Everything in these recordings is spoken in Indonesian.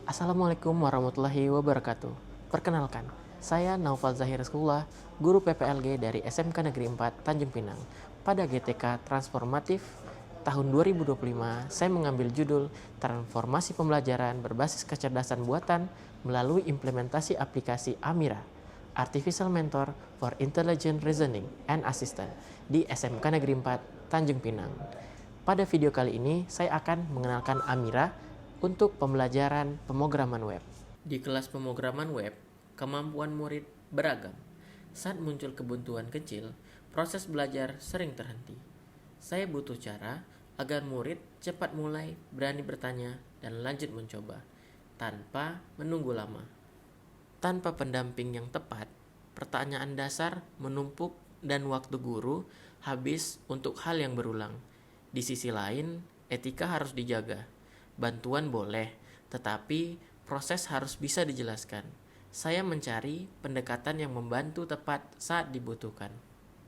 Assalamualaikum warahmatullahi wabarakatuh. Perkenalkan, saya Naufal Zahir Sekolah, guru PPLG dari SMK Negeri 4 Tanjung Pinang. Pada GTK Transformatif tahun 2025, saya mengambil judul Transformasi Pembelajaran Berbasis Kecerdasan Buatan melalui implementasi aplikasi Amira, Artificial Mentor for Intelligent Reasoning and Assistant di SMK Negeri 4 Tanjung Pinang. Pada video kali ini, saya akan mengenalkan Amira untuk pembelajaran pemrograman web. Di kelas pemrograman web, kemampuan murid beragam. Saat muncul kebuntuan kecil, proses belajar sering terhenti. Saya butuh cara agar murid cepat mulai, berani bertanya, dan lanjut mencoba, tanpa menunggu lama. Tanpa pendamping yang tepat, pertanyaan dasar menumpuk dan waktu guru habis untuk hal yang berulang. Di sisi lain, etika harus dijaga. Bantuan boleh, tetapi proses harus bisa dijelaskan. Saya mencari pendekatan yang membantu tepat saat dibutuhkan.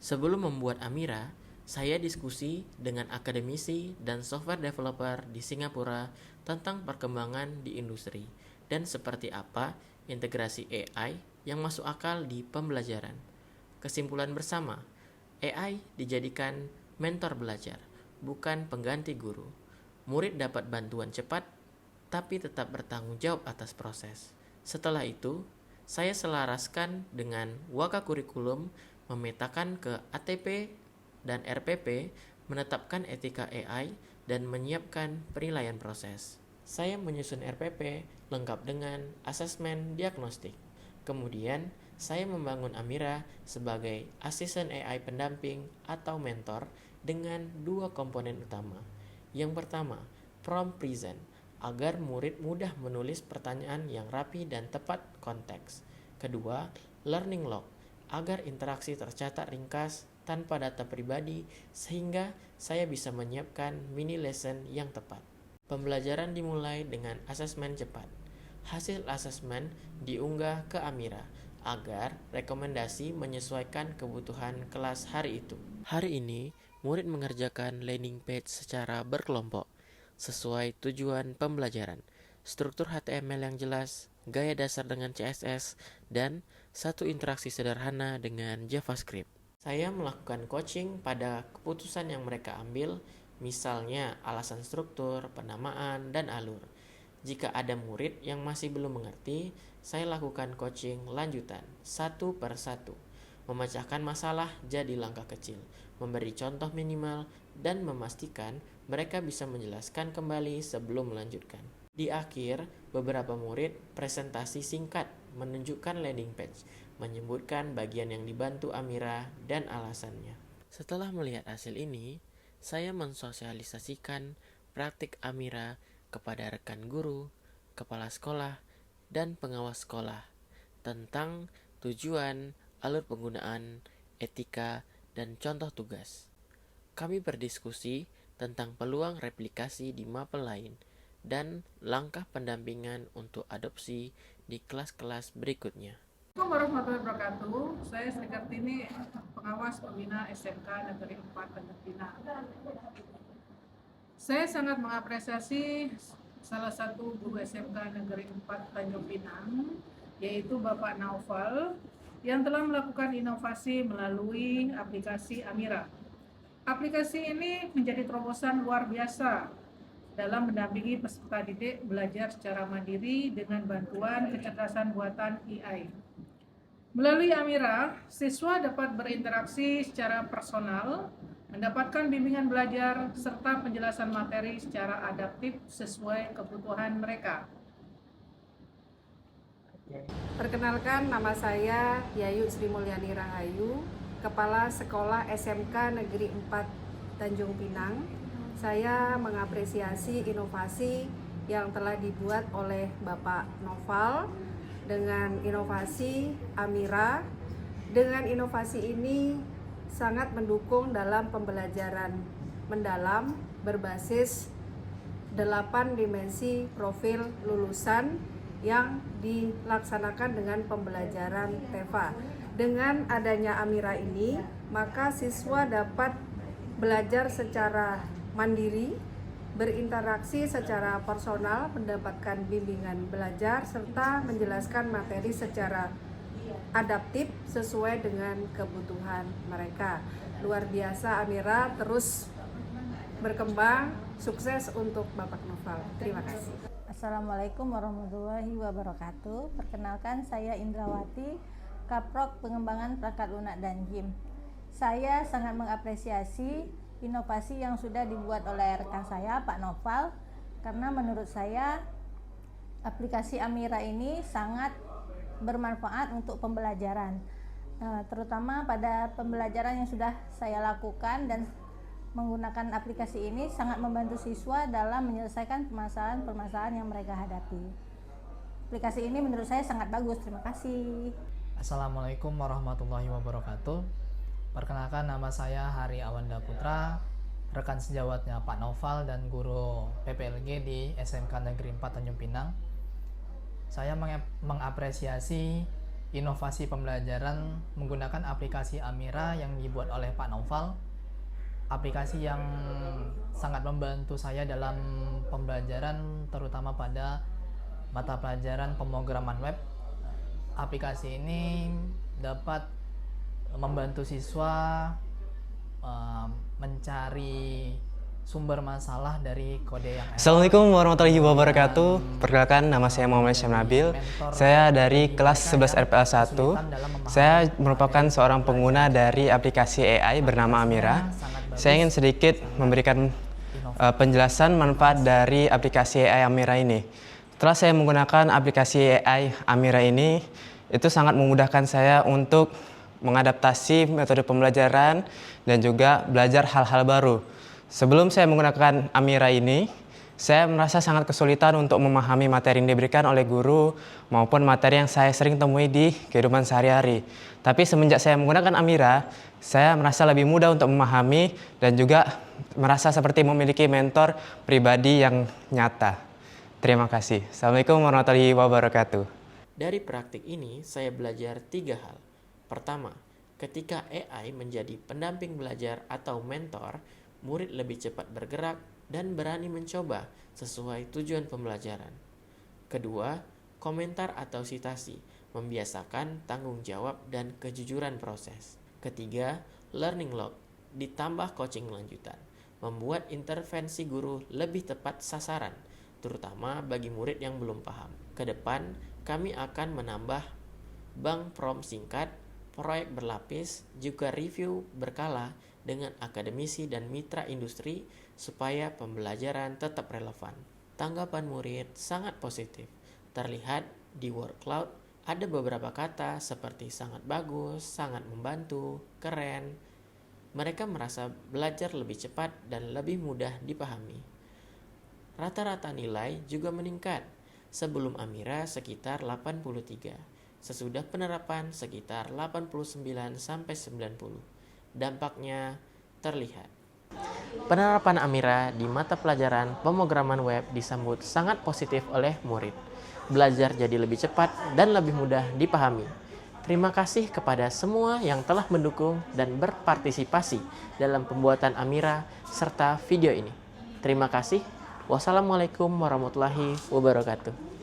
Sebelum membuat Amira, saya diskusi dengan akademisi dan software developer di Singapura tentang perkembangan di industri dan seperti apa integrasi AI yang masuk akal di pembelajaran. Kesimpulan bersama, AI dijadikan mentor belajar, bukan pengganti guru. Murid dapat bantuan cepat, tapi tetap bertanggung jawab atas proses. Setelah itu, saya selaraskan dengan Waka Kurikulum, memetakan ke ATP dan RPP, menetapkan etika AI, dan menyiapkan penilaian proses. Saya menyusun RPP lengkap dengan asesmen diagnostik. Kemudian, saya membangun Amira sebagai asisten AI pendamping atau mentor dengan dua komponen utama. Yang pertama, prompt present, agar murid mudah menulis pertanyaan yang rapi dan tepat konteks. Kedua, learning log, agar interaksi tercatat ringkas tanpa data pribadi sehingga saya bisa menyiapkan mini lesson yang tepat. Pembelajaran dimulai dengan asesmen cepat. Hasil asesmen diunggah ke Amira agar rekomendasi menyesuaikan kebutuhan kelas hari itu. Hari ini, murid mengerjakan landing page secara berkelompok, sesuai tujuan pembelajaran, struktur HTML yang jelas, gaya dasar dengan CSS, dan satu interaksi sederhana dengan JavaScript. Saya melakukan coaching pada keputusan yang mereka ambil, misalnya alasan struktur, penamaan, dan alur. Jika ada murid yang masih belum mengerti, saya lakukan coaching lanjutan, satu per satu. Memecahkan masalah jadi langkah kecil, memberi contoh minimal, dan memastikan mereka bisa menjelaskan kembali sebelum melanjutkan. Di akhir, beberapa murid presentasi singkat menunjukkan landing page, menyebutkan bagian yang dibantu Amira dan alasannya. Setelah melihat hasil ini, saya mensosialisasikan praktik Amira kepada rekan guru, kepala sekolah, dan pengawas sekolah tentang tujuan, alur penggunaan, etika, dan contoh tugas. Kami berdiskusi tentang peluang replikasi di mapel lain dan langkah pendampingan untuk adopsi di kelas-kelas berikutnya. Assalamualaikum warahmatullahi wabarakatuh. Saya Sri Kartini, pengawas pembina SMK Negeri 4 Tanjung Pinang. Saya sangat mengapresiasi salah satu guru SMK Negeri 4 Tanjung Pinang, yaitu Bapak Naufal, yang telah melakukan inovasi melalui aplikasi Amira. Aplikasi ini menjadi terobosan luar biasa dalam mendampingi peserta didik belajar secara mandiri dengan bantuan kecerdasan buatan AI. Melalui Amira, siswa dapat berinteraksi secara personal, mendapatkan bimbingan belajar, serta penjelasan materi secara adaptif sesuai kebutuhan mereka. Perkenalkan, nama saya Yayu Sri Mulyani Rahayu, Kepala Sekolah SMK Negeri 4 Tanjung Pinang. Saya mengapresiasi inovasi yang telah dibuat oleh Bapak Noval dengan inovasi Amira. Dengan inovasi ini sangat mendukung dalam pembelajaran mendalam berbasis 8 dimensi profil lulusan yang dilaksanakan dengan pembelajaran TEFA. Dengan adanya Amira ini, maka siswa dapat belajar secara mandiri berinteraksi secara personal, mendapatkan bimbingan belajar, serta menjelaskan materi secara adaptif sesuai dengan kebutuhan mereka. Luar biasa Amira, terus berkembang, sukses untuk Bapak Noval. Terima kasih. Assalamualaikum warahmatullahi wabarakatuh. Perkenalkan, saya Indrawati, Kaprok Pengembangan Perangkat Lunak dan GIM. Saya sangat mengapresiasi inovasi yang sudah dibuat oleh rekan saya, Pak Noval, karena menurut saya aplikasi Amira ini sangat bermanfaat untuk pembelajaran, terutama pada pembelajaran yang sudah saya lakukan, dan menggunakan aplikasi ini sangat membantu siswa dalam menyelesaikan permasalahan-permasalahan yang mereka hadapi. Aplikasi ini menurut saya sangat bagus. Terima kasih. Assalamualaikum warahmatullahi wabarakatuh. Perkenalkan, nama saya Hari Awanda Putra, rekan sejawatnya Pak Noval dan guru PPLG di SMK Negeri 4 Tanjung Pinang. Saya mengapresiasi inovasi pembelajaran menggunakan aplikasi Amira yang dibuat oleh Pak Noval. Aplikasi yang sangat membantu saya dalam pembelajaran, terutama pada mata pelajaran pemrograman web. Aplikasi ini dapat membantu siswa mencari sumber masalah dari kode yang Assalamualaikum warahmatullahi wabarakatuh. Perkenalkan, nama saya Muhammad Syam Nabil. Saya dari kelas 11 RPA 1. Saya merupakan seorang pengguna dari aplikasi AI bernama Amira. Saya ingin sedikit memberikan penjelasan manfaat dari aplikasi AI Amira ini. Setelah saya menggunakan aplikasi AI Amira ini, itu sangat memudahkan saya untuk mengadaptasi metode pembelajaran dan juga belajar hal-hal baru. Sebelum saya menggunakan Amira ini, saya merasa sangat kesulitan untuk memahami materi yang diberikan oleh guru maupun materi yang saya sering temui di kehidupan sehari-hari. Tapi semenjak saya menggunakan Amira, saya merasa lebih mudah untuk memahami dan juga merasa seperti memiliki mentor pribadi yang nyata. Terima kasih. Assalamualaikum warahmatullahi wabarakatuh. Dari praktik ini, saya belajar 3 hal. Pertama, ketika AI menjadi pendamping belajar atau mentor, murid lebih cepat bergerak dan berani mencoba sesuai tujuan pembelajaran. Kedua, komentar atau sitasi membiasakan tanggung jawab dan kejujuran proses. Ketiga, learning log ditambah coaching lanjutan membuat intervensi guru lebih tepat sasaran, terutama bagi murid yang belum paham. Kedepan, kami akan menambah bank prompt singkat, proyek berlapis, juga review berkala dengan akademisi dan mitra industri supaya pembelajaran tetap relevan. Tanggapan murid sangat positif. Terlihat di word cloud ada beberapa kata seperti sangat bagus, sangat membantu, keren. Mereka merasa belajar lebih cepat dan lebih mudah dipahami. Rata-rata nilai juga meningkat. Sebelum Amira sekitar 83. Sesudah penerapan sekitar 89-90. Dampaknya terlihat. Penerapan Amira di mata pelajaran pemrograman web disambut sangat positif oleh murid. Belajar jadi lebih cepat dan lebih mudah dipahami. Terima kasih kepada semua yang telah mendukung dan berpartisipasi dalam pembuatan Amira serta video ini. Terima kasih. Wassalamualaikum warahmatullahi wabarakatuh.